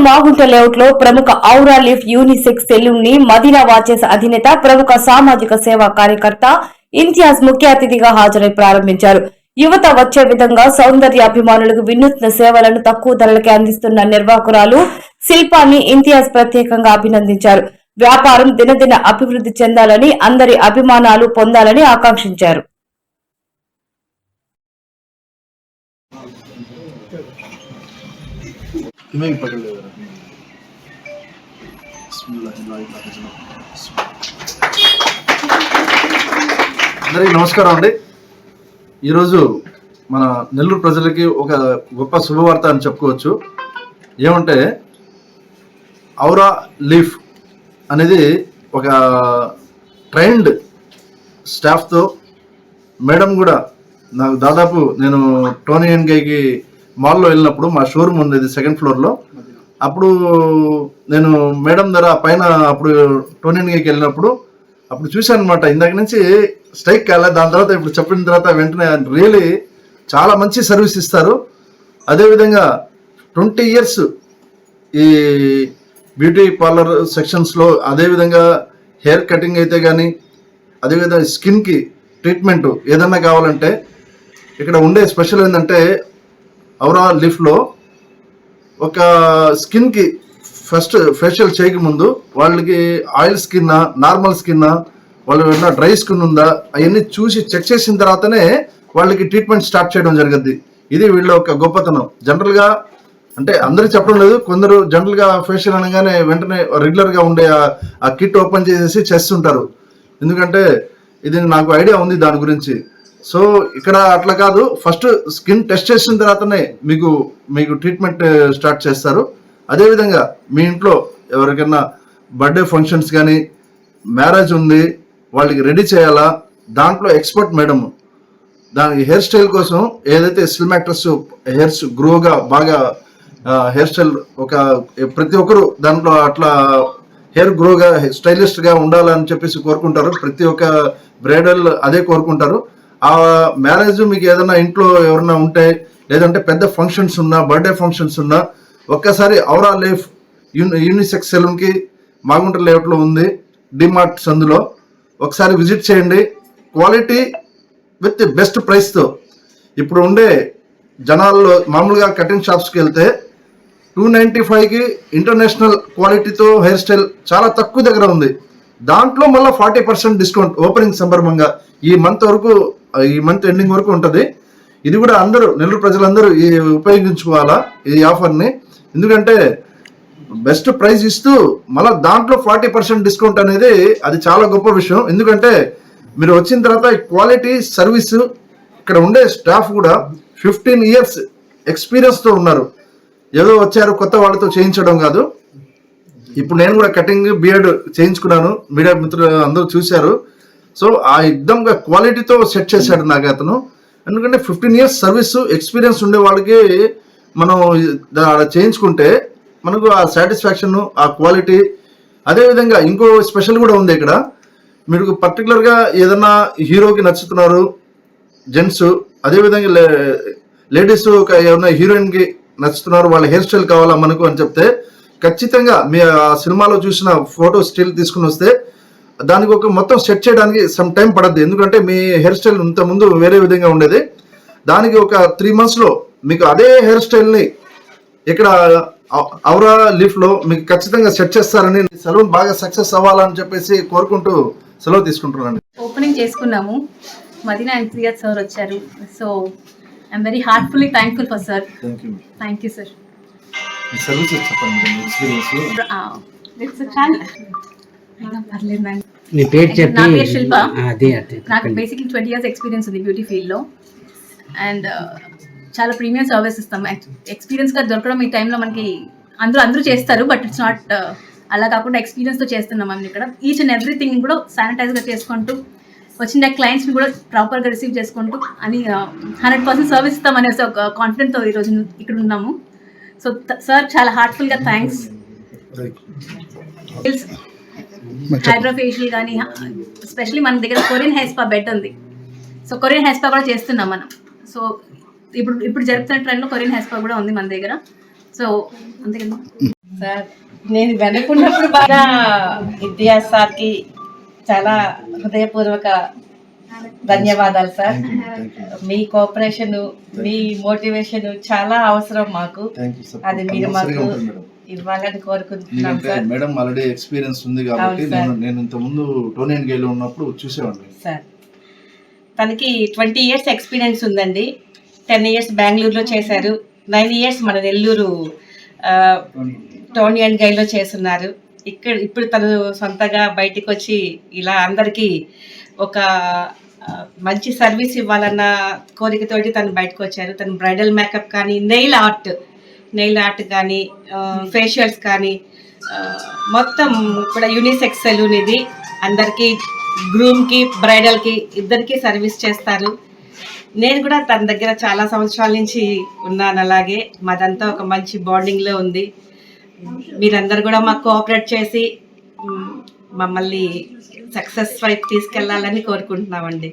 Magunta layout లో ప్రముఖ ఔరా లీఫ్ యూనిసెక్స్ సెలూన్ ని మదీనా వాచెస్ అధినేత ప్రముఖ సామాజిక సేవా కార్యకర్త ఇంతియాజ్ ముఖ్య అతిథిగా హాజరై ప్రారంభించారు. యువత వచ్చే విధంగా సౌందర్య అభిమానులకు వినూత్న సేవలను తక్కువ ధరలకే అందిస్తున్న నిర్వాహకురాలు శిల్పాన్ని ఇంతియాజ్ ప్రత్యేకంగా అభినందించారు. వ్యాపారం దినదిన అభివృద్ధి చెందాలని, అందరి అభిమానాలు పొందాలని ఆకాంక్షించారు. అందరికీ నమస్కారం అండి. ఈరోజు మన నెల్లూరు ప్రజలకి ఒక గొప్ప శుభవార్త అని చెప్పుకోవచ్చు. ఏమంటే ఔరా లీఫ్ అనేది ఒక ట్రైన్డ్ స్టాఫ్తో మేడం కూడా నాకు దాదాపు నేను టోనీ అండ్ గైకి మాల్లో వెళ్ళినప్పుడు మా షోరూమ్ ఉండేది సెకండ్ ఫ్లోర్లో. అప్పుడు నేను మేడం ధర పైన అప్పుడు టోనీ అండ్ గైకి వెళ్ళినప్పుడు అప్పుడు చూశాను అనమాట. ఇందాక నుంచి స్ట్రైక్ కాలేదు. దాని తర్వాత ఇప్పుడు చెప్పిన తర్వాత వెంటనే రియలీ చాలా మంచి సర్వీస్ ఇస్తారు. అదేవిధంగా 20 years ఈ బ్యూటీ పార్లర్ సెక్షన్స్లో, అదేవిధంగా హెయిర్ కటింగ్ అయితే కానీ, అదేవిధంగా స్కిన్కి ట్రీట్మెంట్ ఏదన్నా కావాలంటే ఇక్కడ ఉండే స్పెషల్ ఏంటంటే ఔరా లీఫ్లో ఒక స్కిన్కి ఫస్ట్ ఫేషియల్ చేయకముందు వాళ్ళకి ఆయిల్ స్కిన్, నార్మల్ స్కిన్, వాళ్ళు ఏమన్నా డ్రై స్కిన్ ఉందా అవన్నీ చూసి చెక్ చేసిన తర్వాతనే వాళ్ళకి ట్రీట్మెంట్ స్టార్ట్ చేయడం జరుగుద్ది. ఇది వీళ్ళ ఒక గొప్పతనం. జనరల్గా అంటే అందరూ చెప్పడం లేదు, కొందరు జనరల్గా ఫేషియల్ అనగానే వెంటనే రెగ్యులర్గా ఉండే ఆ కిట్ ఓపెన్ చేసేసి చేస్తుంటారు. ఎందుకంటే ఇది నాకు ఐడియా ఉంది దాని గురించి. సో ఇక్కడ అట్లా కాదు, ఫస్ట్ స్కిన్ టెస్ట్ చేసిన తర్వాతనే మీకు ట్రీట్మెంట్ స్టార్ట్ చేస్తారు. అదేవిధంగా మీ ఇంట్లో ఎవరికైనా బర్త్డే ఫంక్షన్స్ కానీ, మ్యారేజ్ ఉంది, వాళ్ళకి రెడీ చేయాలా, దాంట్లో ఎక్స్పర్ట్ మేడం. దానికి హెయిర్ స్టైల్ కోసం ఏదైతే స్లిమ్ యాక్టర్స్ హెయిర్స్ గ్రోగా బాగా హెయిర్ స్టైల్ ప్రతి ఒక్కరు దాంట్లో అట్లా హెయిర్ గ్రోగా స్టైలిష్గా ఉండాలని చెప్పేసి కోరుకుంటారు. ప్రతి ఒక్క బ్రైడల్ అదే కోరుకుంటారు. ఆ మ్యారేజ్ మీకు ఏదైనా ఇంట్లో ఎవరైనా ఉంటే, లేదంటే పెద్ద ఫంక్షన్స్ ఉన్నా, బర్త్డే ఫంక్షన్స్ ఉన్నా, ఒక్కసారి ఔరా లీఫ్ యూనిసెక్స్ సెలూన్కి మాగుంట లేఅవుట్లో ఉంది, డిమార్ట్ సందులో. ఒకసారి విజిట్ చేయండి. క్వాలిటీ విత్ బెస్ట్ ప్రైస్తో. ఇప్పుడు ఉండే జనాల్లో మామూలుగా కటింగ్ షాప్స్కి వెళ్తే 295కి ఇంటర్నేషనల్ క్వాలిటీతో హెయిర్ స్టైల్ చాలా తక్కువ దగ్గర ఉంది. దాంట్లో మళ్ళీ 40% డిస్కౌంట్ ఓపెనింగ్ సందర్భంగా ఈ మంత్ ఎండింగ్ వరకు ఉంటుంది. ఇది కూడా అందరూ నెల్లూరు ప్రజలందరూ ఉపయోగించుకోవాలా ఈ ఆఫర్ని. ఎందుకంటే బెస్ట్ ప్రైస్ ఇస్తూ మళ్ళీ దాంట్లో 40% డిస్కౌంట్ అనేది అది చాలా గొప్ప విషయం. ఎందుకంటే మీరు వచ్చిన తర్వాత క్వాలిటీ సర్వీసు, ఇక్కడ ఉండే స్టాఫ్ కూడా 15 years ఎక్స్పీరియన్స్తో ఉన్నారు. ఏదో వచ్చారు కొత్త వాళ్ళతో చేయించడం కాదు. ఇప్పుడు నేను కూడా కటింగ్ బియర్డ్ చేయించుకున్నాను, మీడియా మిత్రులు అందరూ చూశారు. సో ఆ యుద్ధంగా క్వాలిటీతో సెట్ చేశాడు నాకు అతను. ఎందుకంటే 15 years సర్వీస్ ఎక్స్పీరియన్స్ ఉండే వాళ్ళకి మనం చేయించుకుంటే మనకు ఆ సాటిస్ఫాక్షన్, ఆ క్వాలిటీ. అదేవిధంగా ఇంకో స్పెషల్ కూడా ఉంది ఇక్కడ. మీరు పర్టికులర్గా ఏదన్నా హీరోకి నచ్చుతున్నారు జెంట్స్, అదేవిధంగా లేడీస్ ఏమన్నా హీరోయిన్కి నచ్చుతున్నారు, వాళ్ళ హెయిర్ స్టైల్ కావాలా మనకు అని చెప్తే ఖచ్చితంగా మీ ఆ సినిమాలో చూసిన ఫోటో స్టిల్ తీసుకుని వస్తే దానికి ఒక మొత్తం సెట్ చేయడానికి సమ్ టైం పడద్దు. ఎందుకంటే మీ హెయిర్ స్టైల్ ఇంత ముందు వేరే విధంగా ఉండేది. దానికి ఒక 3 monthsలో మీకు అదే హెయిర్ స్టైల్ని ఇక్కడ ఔరా లీఫ్లో మీకు ఖచ్చితంగా సెట్ చేస్తారని, సెలూన్ బాగా సక్సెస్ అవ్వాలని చెప్పేసి కోరుకుంటూ సెలవు తీసుకుంటున్నాను. ఓపెనింగ్ చేసుకున్నాము, మదీనా ఇంతియాజ్ సార్ వచ్చారు. So I'm very heartfully thankful for sir. Thank you sir. Services చెప్పండి, ఎక్స్పీరియన్స్. నా పేరు శిల్ప. నాకు బేసిక్లీ 20 years ఎక్స్పీరియన్స్ ఉంది బ్యూటీ ఫీల్డ్లో. అండ్ చాలా ప్రీమియం సర్వీస్ ఇస్తాం. ఎక్స్పీరియన్స్గా దొరకడం ఈ టైంలో మనకి అందరూ చేస్తారు, బట్ ఇట్స్ నాట్ అలా కాకుండా ఎక్స్పీరియన్స్తో చేస్తున్నాం మనం ఇక్కడ. ఈచ్ అండ్ ఎవ్రీథింగ్ కూడా శానిటైజ్గా చేసుకుంటూ, వచ్చిన క్లయింట్స్ని కూడా ప్రాపర్గా రిసీవ్ చేసుకుంటూ అని 100% సర్వీస్ ఇస్తాం అనేసి ఒక కాన్ఫిడెంట్తో ఈరోజు ఇక్కడ ఉన్నాము. సో సార్ చాలా హార్ట్ఫుల్గా థ్యాంక్స్. హైడ్రా ఫేషియల్ కానీ, ఎస్పెషలీ మన దగ్గర కొరియన్ హెయిర్ స్పా బెడ్ ఉంది. సో కొరియన్ హెయిర్ స్పా కూడా చేస్తున్నాం మనం. సో ఇప్పుడు జరుగుతున్న ట్రెండ్లో కొరియన్ హెయిర్ స్పా కూడా ఉంది మన దగ్గర. సో అంతే కదా. సార్ నేను వెనుకున్నప్పుడు బాగా ఇంతియాజ్ సార్కి చాలా హృదయపూర్వక ధన్యవాదాలు సార్. మీ కోఆపరేషన్, మీ మోటివేషన్ చాలా అవసరం మాకు. అది మీరు మాకు ఇవ్వాలని కోరుకుంటున్నాం సార్. మేడం ఆల్రెడీ ఎక్స్పీరియన్స్ ఉంది కాబట్టి నేను ఇంత ముందు టోనీ అండ్ గేలో ఉన్నప్పుడు చూసేవాడిని సార్. తనకి 20 years ఎక్స్పీరియన్స్ ఉందండి. 10 years బెంగళూరులో చేశారు, 9 years మన నెల్లూరు టోనీ అండ్ గైలో చేస్తున్నారు. ఇప్పుడు తను సొంతగా బయటికి వచ్చి ఇలా అందరికీ ఒక మంచి సర్వీస్ ఇవ్వాలన్న కోరికతోటి తను బయటకు వచ్చారు. తను బ్రైడల్ మేకప్ కానీ, నెయిల్ ఆర్ట్ కానీ, ఫేషియల్స్ కానీ, మొత్తం కూడా యూనిసెక్స్ సెలూన్ ఇది. అందరికీ, గ్రూమ్కి, బ్రైడల్కి ఇద్దరికి సర్వీస్ చేస్తారు. నేను కూడా తన దగ్గర చాలా సంవత్సరాల నుంచి ఉన్నాను. అలాగే మాదంతా ఒక మంచి బాండింగ్లో ఉంది. మీరందరూ కూడా మాకు కోఆపరేట్ చేసి మమ్మల్ని సక్సెస్ వైపు తీసుకెళ్లాలని కోరుకుంటున్నామండి.